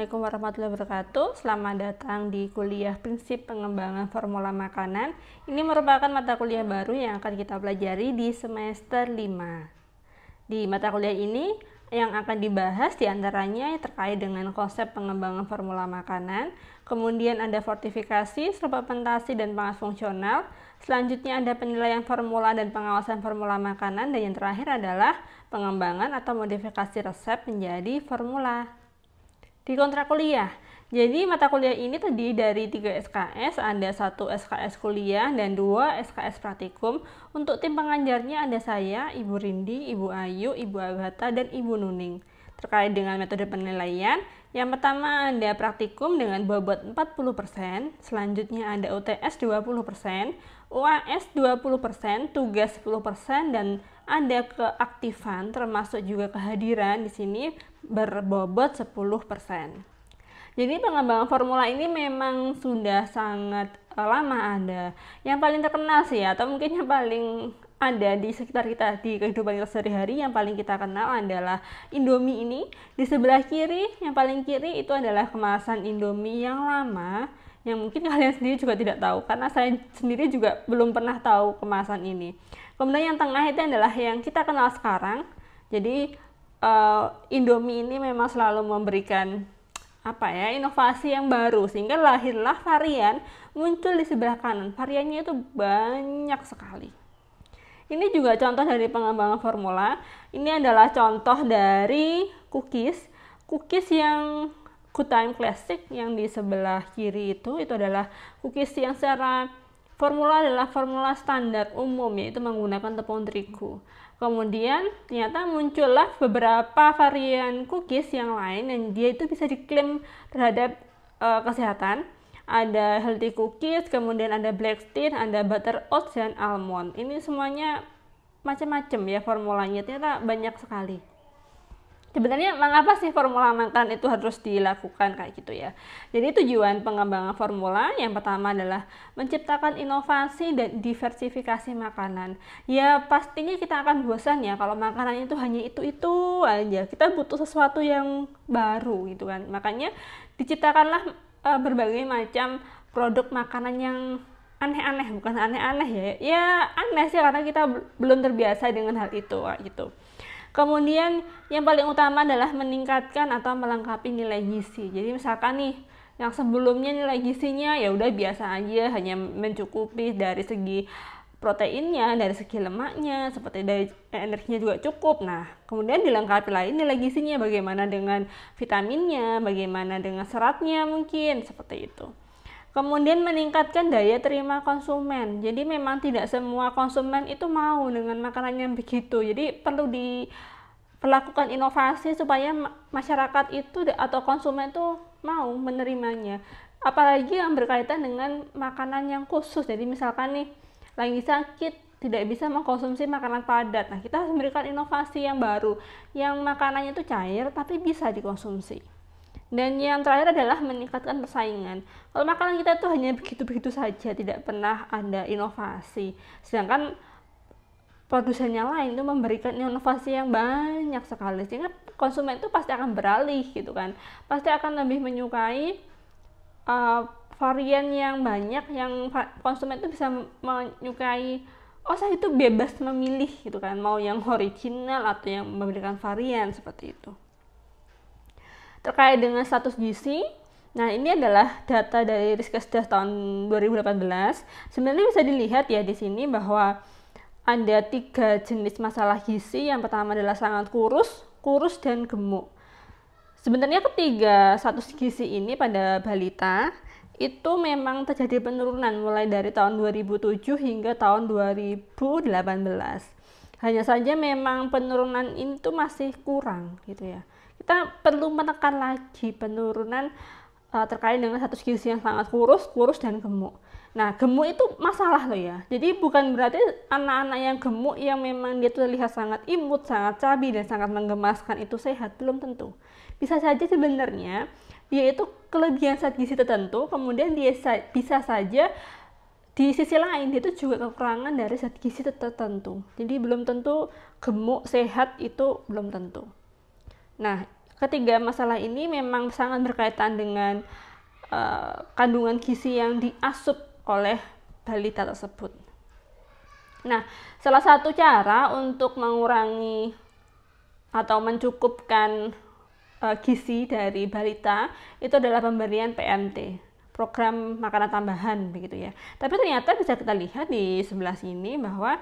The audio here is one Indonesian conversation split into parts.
Assalamualaikum warahmatullahi wabarakatuh. Selamat datang di kuliah Prinsip Pengembangan Formula Makanan. Ini merupakan mata kuliah baru yang akan kita pelajari di semester 5. Di mata kuliah ini yang akan dibahas diantaranya terkait dengan konsep pengembangan formula makanan, kemudian ada fortifikasi, fermentasi, dan pengawas fungsional. Selanjutnya ada penilaian formula dan pengawasan formula makanan, dan yang terakhir adalah pengembangan atau modifikasi resep menjadi formula. Di kontrak kuliah, jadi mata kuliah ini terdiri dari 3 SKS, ada 1 SKS kuliah dan 2 SKS praktikum. Untuk tim pengajarnya ada saya, Ibu Rindi, Ibu Ayu, Ibu Agatha, dan Ibu Nuning. Terkait dengan metode penilaian, yang pertama ada praktikum dengan bobot 40%, selanjutnya ada UTS 20%, UAS 20%, tugas 10%, dan ada keaktifan termasuk juga kehadiran di sini berbobot 10%. Jadi pengembangan formula ini memang sudah sangat lama ada. Yang paling terkenal sih ya, atau mungkin yang paling ada di sekitar kita di kehidupan kita sehari-hari, yang paling kita kenal adalah Indomie ini. Di sebelah kiri, yang paling kiri itu adalah kemasan Indomie yang lama, yang mungkin kalian sendiri juga tidak tahu, karena saya sendiri juga belum pernah tahu kemasan ini. Kemudian yang tengah itu adalah yang kita kenal sekarang. Jadi Indomie ini memang selalu memberikan inovasi yang baru, sehingga lahirlah varian muncul di sebelah kanan. Variannya itu banyak sekali. Ini juga contoh dari pengembangan formula. Ini adalah contoh dari cookies yang Good Time Classic yang di sebelah kiri itu adalah cookies yang secara formula adalah formula standar umum, yaitu menggunakan tepung terigu. Kemudian ternyata muncullah beberapa varian cookies yang lain dan dia itu bisa diklaim terhadap kesehatan. Ada healthy cookies, kemudian ada black tea, ada butter oats, dan almond. Ini semuanya macam-macam ya formulanya, ternyata banyak sekali. Sebenarnya mengapa sih formula makan itu harus dilakukan kayak gitu ya? Jadi tujuan pengembangan formula yang pertama adalah menciptakan inovasi dan diversifikasi makanan. Ya pastinya kita akan bosan ya kalau makanan itu hanya itu aja. Kita butuh sesuatu yang baru gitu kan. Makanya diciptakanlah berbagai macam produk makanan yang aneh-aneh, bukan aneh-aneh ya. Ya aneh sih karena kita belum terbiasa dengan hal itu gitu. Kemudian yang paling utama adalah meningkatkan atau melengkapi nilai gizi. Jadi misalkan nih yang sebelumnya nilai gizinya ya udah biasa aja, hanya mencukupi dari segi proteinnya, dari segi lemaknya, seperti dari energinya juga cukup. Nah, kemudian dilengkapi lagi nilai gizinya, bagaimana dengan vitaminnya, bagaimana dengan seratnya mungkin, seperti itu. Kemudian meningkatkan daya terima konsumen. Jadi memang tidak semua konsumen itu mau dengan makanan yang begitu. Jadi perlu dilakukan inovasi supaya masyarakat itu atau konsumen itu mau menerimanya. Apalagi yang berkaitan dengan makanan yang khusus. Jadi misalkan nih lagi sakit, tidak bisa mengkonsumsi makanan padat. Nah, kita harus memberikan inovasi yang baru, yang makanannya itu cair tapi bisa dikonsumsi. Dan yang terakhir adalah meningkatkan persaingan. Kalau makanan kita itu hanya begitu-begitu saja, tidak pernah ada inovasi. Sedangkan produsennya lain itu memberikan inovasi yang banyak sekali, sehingga konsumen itu pasti akan beralih gitu kan. Pasti akan lebih menyukai varian yang banyak, yang konsumen itu bisa menyukai. Oh, saya itu bebas memilih gitu kan, mau yang original atau yang memberikan varian seperti itu. Terkait dengan status gizi, nah ini adalah data dari Riskesdas tahun 2018. Sebenarnya bisa dilihat ya di sini bahwa ada 3 jenis masalah gizi. Yang pertama adalah sangat kurus dan gemuk. Sebenarnya ketiga status gizi ini pada balita itu memang terjadi penurunan mulai dari tahun 2007 hingga tahun 2018. Hanya saja memang penurunan itu masih kurang gitu ya. Kita perlu menekan lagi penurunan terkait dengan status gizi yang sangat kurus dan gemuk. Nah, gemuk itu masalah loh ya. Jadi bukan berarti anak-anak yang gemuk yang memang dia terlihat sangat imut, sangat cabi, dan sangat menggemaskan itu sehat, belum tentu. Bisa saja sebenarnya dia itu kelebihan zat gizi tertentu, kemudian dia bisa saja di sisi lain dia itu juga kekurangan dari zat gizi tertentu. Jadi belum tentu gemuk sehat itu belum tentu. Nah, ketiga masalah ini memang sangat berkaitan dengan kandungan gizi yang diasup oleh balita tersebut. Nah, salah satu cara untuk mengurangi atau mencukupkan gizi dari balita itu adalah pemberian PMT, program makanan tambahan begitu ya. Tapi ternyata bisa kita lihat di sebelah sini bahwa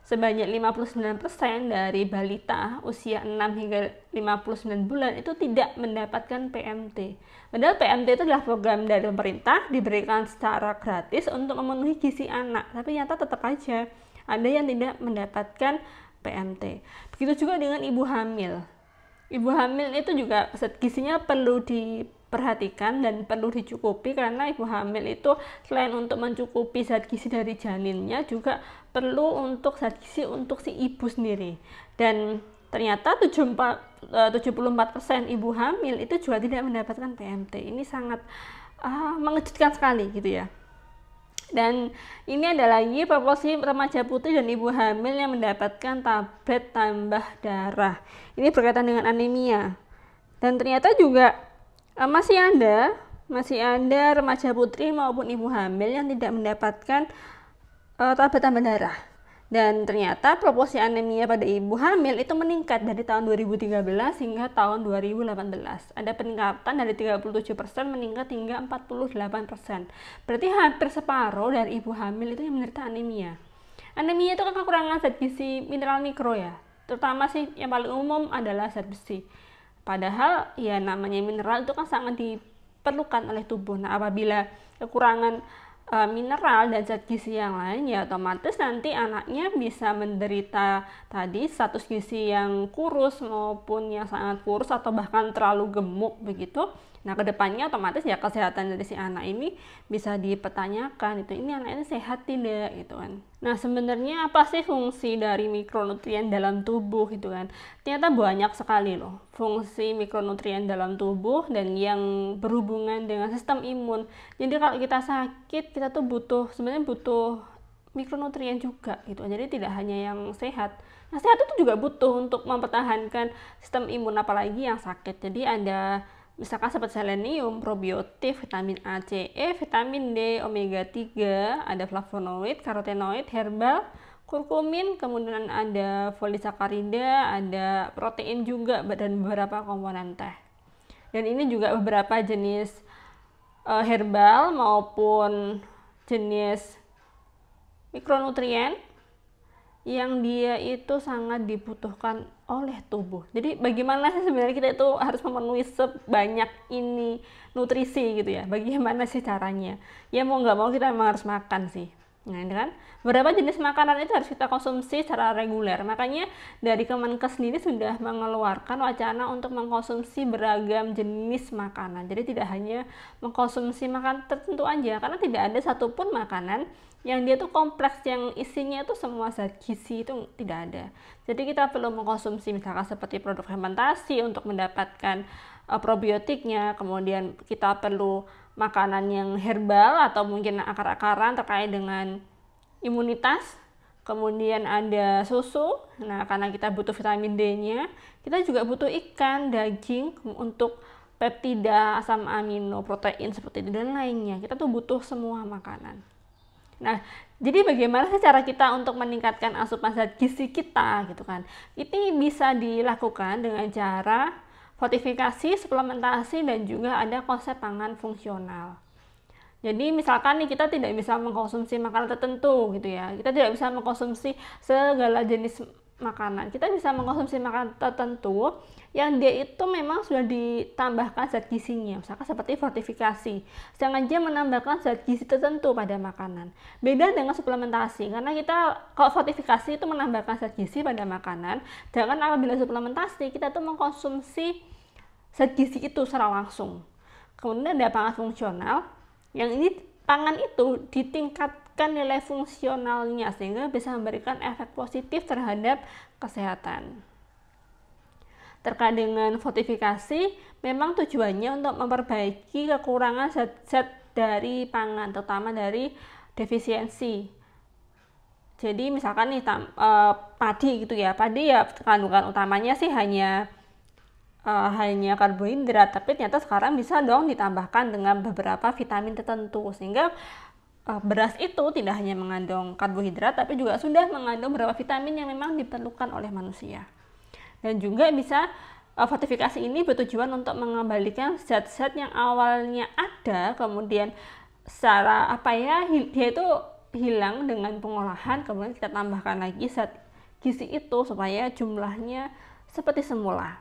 sebanyak 59% dari balita usia 6 hingga 59 bulan itu tidak mendapatkan PMT. Padahal PMT itu adalah program dari pemerintah, diberikan secara gratis untuk memenuhi gizi anak. Tapi ternyata tetap aja ada yang tidak mendapatkan PMT. Begitu juga dengan ibu hamil. Ibu hamil itu juga zat gizinya perlu diperhatikan dan perlu dicukupi, karena ibu hamil itu selain untuk mencukupi zat gizi dari janinnya juga perlu untuk zat gizi untuk si ibu sendiri. Dan ternyata 74% ibu hamil itu juga tidak mendapatkan PMT. Ini sangat mengejutkan sekali gitu ya. Dan ini ada lagi proporsi remaja putri dan ibu hamil yang mendapatkan tablet tambah darah. Ini berkaitan dengan anemia. Dan ternyata juga masih ada remaja putri maupun ibu hamil yang tidak mendapatkan tablet tambah darah. Dan ternyata proporsi anemia pada ibu hamil itu meningkat dari tahun 2013 hingga tahun 2018. Ada peningkatan dari 37% meningkat hingga 48%. Berarti hampir separuh dari ibu hamil itu yang menderita anemia. Anemia itu kan kekurangan zat gizi mineral mikro ya. Terutama sih yang paling umum adalah zat besi. Padahal ya namanya mineral itu kan sangat diperlukan oleh tubuh. Nah, apabila kekurangan mineral dan zat gizi yang lain, ya otomatis nanti anaknya bisa menderita tadi status gizi yang kurus maupun yang sangat kurus atau bahkan terlalu gemuk begitu. Nah, kedepannya otomatis ya kesehatan dari si anak ini bisa dipertanyakan, itu ini anak ini sehat tidak gitu kan. Nah, sebenarnya apa sih fungsi dari mikronutrien dalam tubuh gitu kan? Ternyata banyak sekali loh fungsi mikronutrien dalam tubuh dan yang berhubungan dengan sistem imun. Jadi kalau kita sakit, kita tuh sebenarnya butuh mikronutrien juga gitu. Jadi tidak hanya yang sehat. Nah, sehat itu juga butuh untuk mempertahankan sistem imun apalagi yang sakit. Jadi ada misalkan seperti selenium, probiotik, vitamin A, C, E, vitamin D, omega 3, ada flavonoid, karotenoid, herbal, kurkumin, kemudian ada polisakarida, ada protein juga, dan beberapa komponen teh. Dan ini juga beberapa jenis herbal maupun jenis mikronutrien yang dia itu sangat dibutuhkan oleh tubuh. Jadi bagaimana sih sebenarnya kita itu harus memenuhi sebanyak ini nutrisi gitu ya? Bagaimana sih caranya? Ya mau nggak mau kita memang harus makan sih. Nah ini kan beberapa jenis makanan itu harus kita konsumsi secara reguler. Makanya dari Kemenkes sendiri sudah mengeluarkan wacana untuk mengkonsumsi beragam jenis makanan. Jadi tidak hanya mengkonsumsi makanan tertentu aja, karena tidak ada satupun makanan yang dia tuh kompleks, yang isinya itu semua zat gizi, itu tidak ada. Jadi kita perlu mengkonsumsi misalkan seperti produk fermentasi untuk mendapatkan probiotiknya, kemudian kita perlu makanan yang herbal atau mungkin akar-akaran terkait dengan imunitas, kemudian ada susu, nah karena kita butuh vitamin D-nya, kita juga butuh ikan, daging untuk peptida, asam amino, protein seperti itu dan lainnya. Kita tuh butuh semua makanan. Nah, jadi bagaimana sih cara kita untuk meningkatkan asupan zat gizi kita gitu kan? Ini bisa dilakukan dengan cara fortifikasi, suplementasi, dan juga ada konsep pangan fungsional. Jadi misalkan nih kita tidak bisa mengkonsumsi makanan tertentu gitu ya. Kita tidak bisa mengkonsumsi segala jenis makanan. Kita bisa mengkonsumsi makanan tertentu yang dia itu memang sudah ditambahkan zat gizinya, misalkan seperti fortifikasi, sengaja menambahkan zat gizi tertentu pada makanan. Beda dengan suplementasi, karena kita kalau fortifikasi itu menambahkan zat gizi pada makanan, sedangkan apabila suplementasi kita tuh mengkonsumsi zat gizi itu secara langsung. Kemudian ada pangan fungsional, yang ini pangan itu ditingkatkan nilai fungsionalnya sehingga bisa memberikan efek positif terhadap kesehatan. Terkait dengan fortifikasi, memang tujuannya untuk memperbaiki kekurangan zat-zat dari pangan, terutama dari defisiensi. Jadi misalkan nih padi gitu ya, padi ya kandungan utamanya sih hanya hanya karbohidrat, tapi ternyata sekarang bisa dong ditambahkan dengan beberapa vitamin tertentu, sehingga beras itu tidak hanya mengandung karbohidrat tapi juga sudah mengandung beberapa vitamin yang memang diperlukan oleh manusia. Dan juga bisa fortifikasi ini bertujuan untuk mengembalikan zat-zat yang awalnya ada, kemudian secara dia itu hilang dengan pengolahan, kemudian kita tambahkan lagi zat gizi itu supaya jumlahnya seperti semula.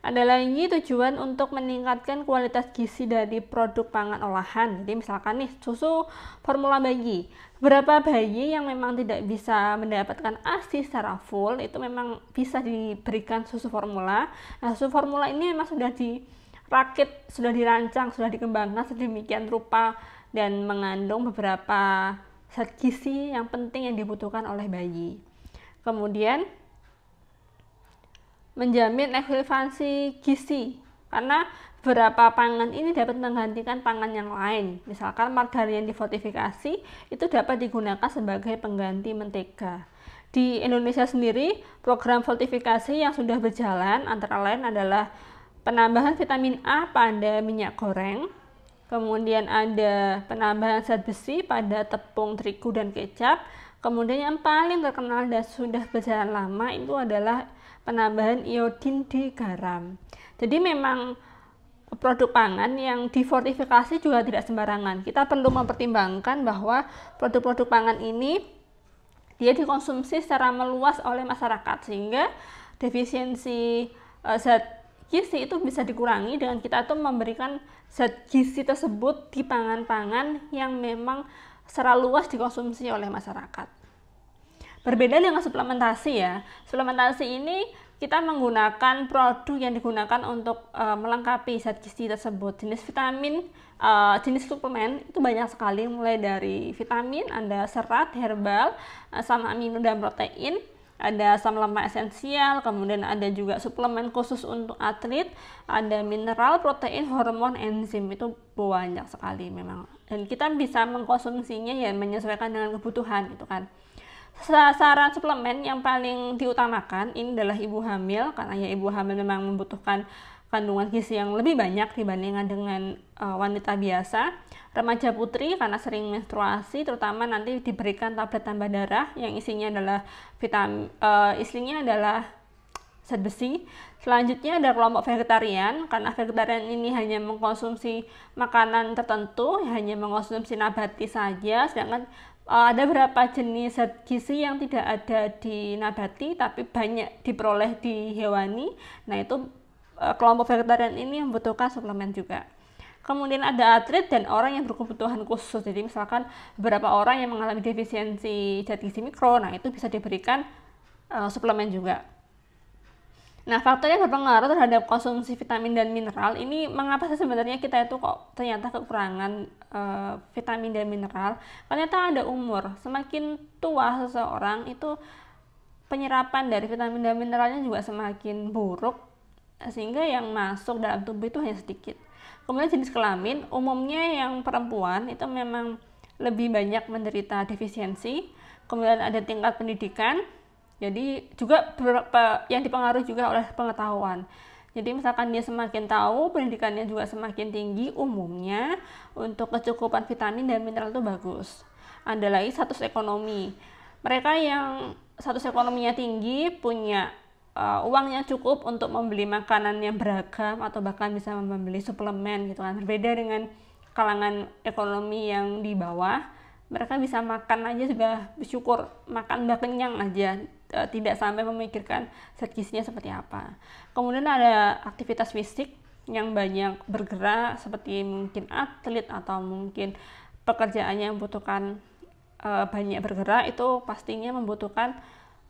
Ada lagi tujuan untuk meningkatkan kualitas gizi dari produk pangan olahan. Jadi misalkan nih susu formula bayi. Beberapa bayi yang memang tidak bisa mendapatkan ASI secara full itu memang bisa diberikan susu formula. Nah, susu formula ini memang sudah dirakit, sudah dirancang, sudah dikembangkan sedemikian rupa dan mengandung beberapa zat gizi yang penting yang dibutuhkan oleh bayi. Kemudian menjamin ekvivalencsi gizi, karena beberapa pangan ini dapat menggantikan pangan yang lain. Misalkan margarin yang difortifikasi itu dapat digunakan sebagai pengganti mentega. Di Indonesia sendiri, program fortifikasi yang sudah berjalan antara lain adalah penambahan vitamin A pada minyak goreng, kemudian ada penambahan zat besi pada tepung terigu dan kecap, kemudian yang paling terkenal dan sudah berjalan lama itu adalah penambahan iodin di garam. Jadi memang produk pangan yang difortifikasi juga tidak sembarangan. Kita perlu mempertimbangkan bahwa produk-produk pangan ini dia dikonsumsi secara meluas oleh masyarakat, sehingga defisiensi zat gizi itu bisa dikurangi dengan kita tuh memberikan zat gizi tersebut di pangan-pangan yang memang secara luas dikonsumsi oleh masyarakat. Berbeda dengan suplementasi ya, suplementasi ini kita menggunakan produk yang digunakan untuk melengkapi zat gizi tersebut. Jenis vitamin, jenis suplemen itu banyak sekali, mulai dari vitamin, ada serat, herbal, asam amino dan protein, ada asam lemak esensial, kemudian ada juga suplemen khusus untuk atlet, ada mineral, protein, hormon, enzim, itu banyak sekali memang. Dan kita bisa mengkonsumsinya ya menyesuaikan dengan kebutuhan gitu kan. Sasaran suplemen yang paling diutamakan ini adalah ibu hamil, karena ya ibu hamil memang membutuhkan kandungan gizi yang lebih banyak dibandingkan dengan wanita biasa. Remaja putri karena sering menstruasi, terutama nanti diberikan tablet tambah darah yang isinya adalah zat besi. Selanjutnya ada kelompok vegetarian, karena vegetarian ini hanya mengkonsumsi makanan tertentu, hanya mengkonsumsi nabati saja, sedangkan ada beberapa jenis zat gizi yang tidak ada di nabati tapi banyak diperoleh di hewani. Nah, itu kelompok vegetarian ini membutuhkan suplemen juga. Kemudian ada atlet dan orang yang berkebutuhan khusus. Jadi misalkan beberapa orang yang mengalami defisiensi zat gizi mikro, nah itu bisa diberikan suplemen juga. Nah, faktor yang berpengaruh terhadap konsumsi vitamin dan mineral ini, mengapa sih sebenarnya kita itu kok ternyata kekurangan vitamin dan mineral? Ternyata ada umur. Semakin tua seseorang itu penyerapan dari vitamin dan mineralnya juga semakin buruk, sehingga yang masuk dalam tubuh itu hanya sedikit. Kemudian jenis kelamin, umumnya yang perempuan itu memang lebih banyak menderita defisiensi. Kemudian ada tingkat pendidikan. Jadi juga beberapa yang dipengaruhi juga oleh pengetahuan. Jadi misalkan dia semakin tahu, pendidikannya juga semakin tinggi, umumnya untuk kecukupan vitamin dan mineral itu bagus. Ada lagi status ekonomi. Mereka yang status ekonominya tinggi, punya uang yang cukup untuk membeli makanan yang beragam atau bahkan bisa membeli suplemen gitu kan. Berbeda dengan kalangan ekonomi yang di bawah, mereka bisa makan aja sudah bersyukur, makan udah kenyang aja, tidak sampai memikirkan zat gizinya seperti apa. Kemudian ada aktivitas fisik yang banyak bergerak, seperti mungkin atlet atau mungkin pekerjaannya yang membutuhkan banyak bergerak, itu pastinya membutuhkan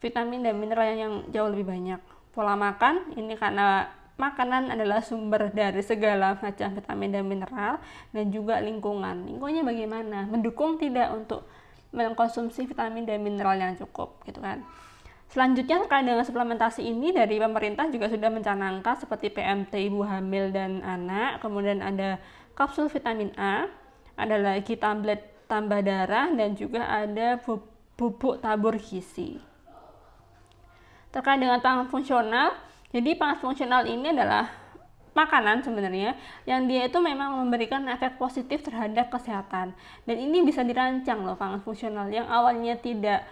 vitamin dan mineral yang jauh lebih banyak. Pola makan ini, karena makanan adalah sumber dari segala macam vitamin dan mineral, dan juga lingkungannya bagaimana, mendukung tidak untuk mengkonsumsi vitamin dan mineral yang cukup gitu kan. Selanjutnya terkait dengan suplementasi ini, dari pemerintah juga sudah mencanangkan seperti PMT ibu hamil dan anak, kemudian ada kapsul vitamin A, ada lagi tablet tambah darah, dan juga ada bubuk tabur gizi. Terkait dengan pangan fungsional, jadi pangan fungsional ini adalah makanan sebenarnya yang dia itu memang memberikan efek positif terhadap kesehatan. Dan ini bisa dirancang loh pangan fungsional yang awalnya tidak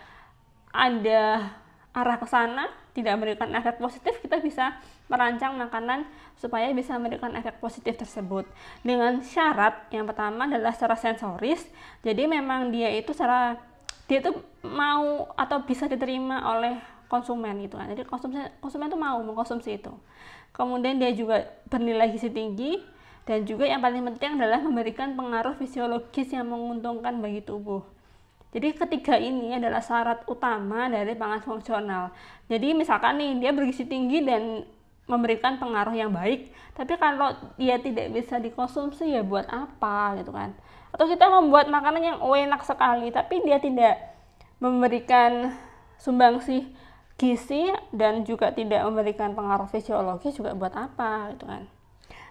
ada arah ke sana, tidak memberikan efek positif, kita bisa merancang makanan supaya bisa memberikan efek positif tersebut. Dengan syarat yang pertama adalah secara sensoris. Jadi memang dia itu mau atau bisa diterima oleh konsumen gitu kan. Jadi konsumen itu mau mengkonsumsi itu. Kemudian dia juga bernilai gizi tinggi, dan juga yang paling penting adalah memberikan pengaruh fisiologis yang menguntungkan bagi tubuh. Jadi ketiga ini adalah syarat utama dari pangan fungsional. Jadi misalkan nih dia bergizi tinggi dan memberikan pengaruh yang baik, tapi kalau dia tidak bisa dikonsumsi ya buat apa gitu kan. Atau kita membuat makanan yang enak sekali tapi dia tidak memberikan sumbangsih gizi dan juga tidak memberikan pengaruh fisiologis, juga buat apa gitu kan.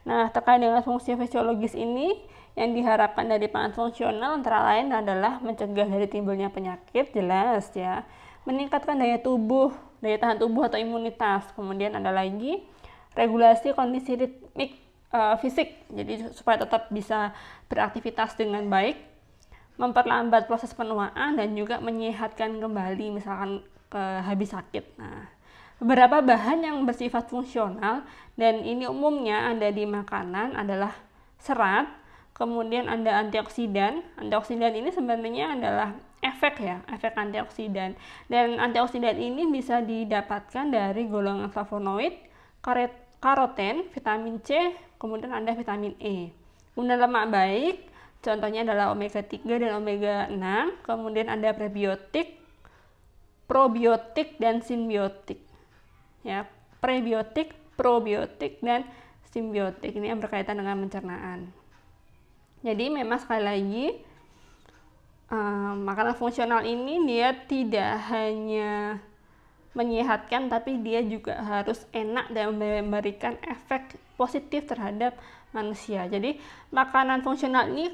Nah, terkait dengan fungsi fisiologis ini yang diharapkan dari pangan fungsional antara lain adalah mencegah dari timbulnya penyakit, jelas ya, meningkatkan daya tahan tubuh atau imunitas. Kemudian ada lagi regulasi kondisi ritmik fisik, jadi supaya tetap bisa beraktivitas dengan baik, memperlambat proses penuaan, dan juga menyehatkan kembali misalkan habis sakit. Nah, beberapa bahan yang bersifat fungsional dan ini umumnya ada di makanan adalah serat, kemudian ada antioksidan. Antioksidan ini sebenarnya adalah efek antioksidan. Dan antioksidan ini bisa didapatkan dari golongan flavonoid, karoten, vitamin C, kemudian ada vitamin E. Kemudian lemak baik, contohnya adalah omega 3 dan omega 6, kemudian ada prebiotik, probiotik, dan simbiotik. Ya, prebiotik, probiotik, dan simbiotik ini yang berkaitan dengan pencernaan. Jadi memang sekali lagi makanan fungsional ini dia tidak hanya menyehatkan, tapi dia juga harus enak dan memberikan efek positif terhadap manusia. Jadi makanan fungsional ini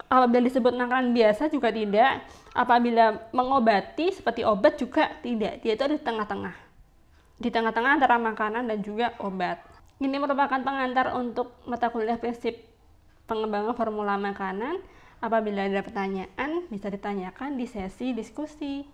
apabila disebut makanan biasa juga tidak, apabila mengobati seperti obat juga tidak. Dia itu ada di tengah-tengah antara makanan dan juga obat. Ini merupakan pengantar untuk mata kuliah prinsip pengembangan formula makanan. Apabila ada pertanyaan bisa ditanyakan di sesi diskusi.